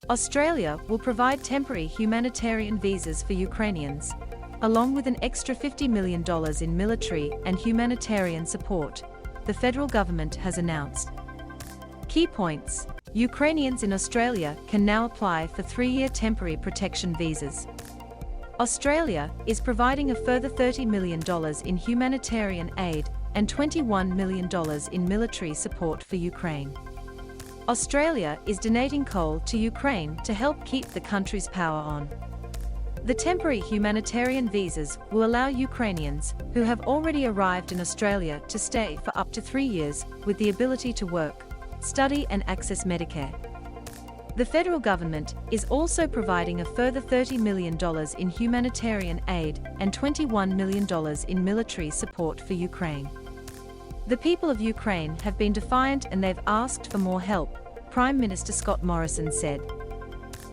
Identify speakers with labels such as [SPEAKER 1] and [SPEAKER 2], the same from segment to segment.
[SPEAKER 1] Australia will provide temporary humanitarian visas for Ukrainians, along with an extra $50 million in military and humanitarian support, the federal government has announced. Key points: Ukrainians in Australia can now apply for 3-year temporary protection visas. Australia is providing a further $30 million in humanitarian aid and $21 million in military support for Ukraine. Australia is donating coal to Ukraine to help keep the country's power on. The temporary humanitarian visas will allow Ukrainians who have already arrived in Australia to stay for up to 3 years with the ability to work, study and access Medicare. The federal government is also providing a further $30 million in humanitarian aid and $21 million in military support for Ukraine. The people of Ukraine have been defiant and they've asked for more help, Prime Minister Scott Morrison said.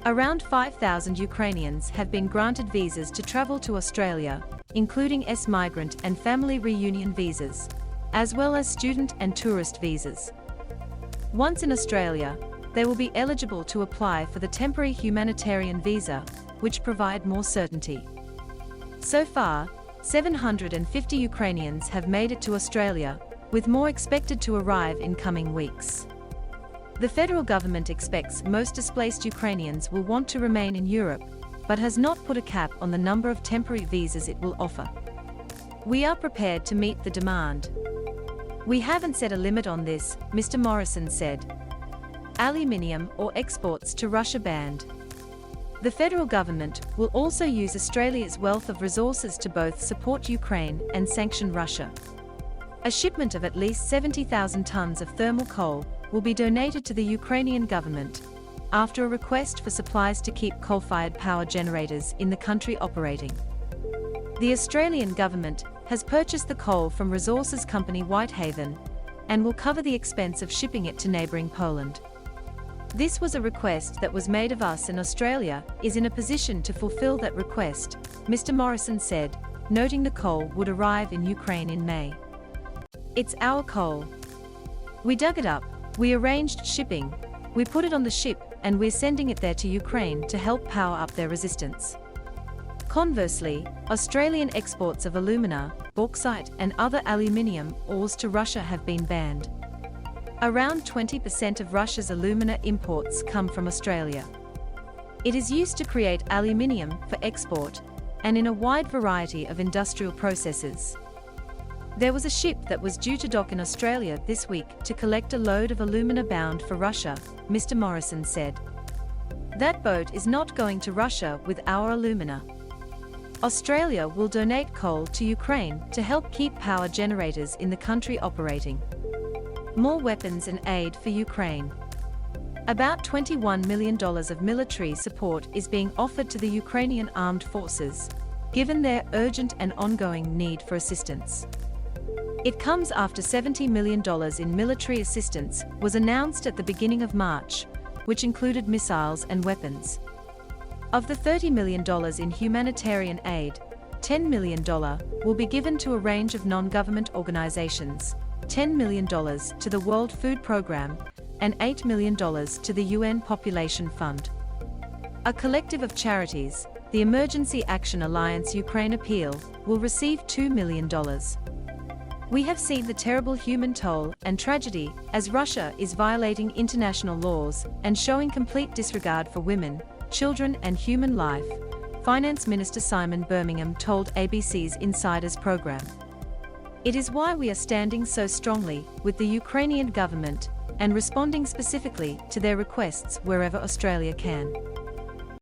[SPEAKER 1] Around 5,000 Ukrainians have been granted visas to travel to Australia, including migrant and family reunion visas, as well as student and tourist visas. Once in Australia, they will be eligible to apply for the temporary humanitarian visa, which provide more certainty. So far, 750 Ukrainians have made it to Australia, with more expected to arrive in coming weeks. The federal government expects most displaced Ukrainians will want to remain in Europe, but has not put a cap on the number of temporary visas it will offer. "We are prepared to meet the demand. We haven't set a limit on this," Mr. Morrison said. Aluminium or exports to Russia banned. The federal government will also use Australia's wealth of resources to both support Ukraine and sanction Russia. A shipment of at least 70,000 tons of thermal coal will be donated to the Ukrainian government, after a request for supplies to keep coal-fired power generators in the country operating. The Australian government has purchased the coal from resources company Whitehaven, and will cover the expense of shipping it to neighbouring Poland. "This was a request that was made of us, and Australia is in a position to fulfil that request," Mr. Morrison said, noting the coal would arrive in Ukraine in May. "It's our coal. We dug it up, we arranged shipping, we put it on the ship, and we're sending it there to Ukraine to help power up their resistance." Conversely, Australian exports of alumina, bauxite and other aluminium ores to Russia have been banned. Around 20% of Russia's alumina imports come from Australia. It is used to create aluminium for export, and in a wide variety of industrial processes. There was a ship that was due to dock in Australia this week to collect a load of alumina bound for Russia, Mr. Morrison said. "That boat is not going to Russia with our alumina. Australia will donate coal to Ukraine to help keep power generators in the country operating. More weapons and aid for Ukraine. About $21 million of military support is being offered to the Ukrainian armed forces, given their urgent and ongoing need for assistance. It comes after $70 million in military assistance was announced at the beginning of March, which included missiles and weapons. Of the $30 million in humanitarian aid, $10 million will be given to a range of non-government organizations, $10 million to the World Food Programme, and $8 million to the UN Population Fund. A collective of charities, the Emergency Action Alliance Ukraine Appeal, will receive $2 million. "We have seen the terrible human toll and tragedy as Russia is violating international laws and showing complete disregard for women, children and human life," Finance Minister Simon Birmingham told ABC's Insiders program. "It is why we are standing so strongly with the Ukrainian government and responding specifically to their requests wherever Australia can."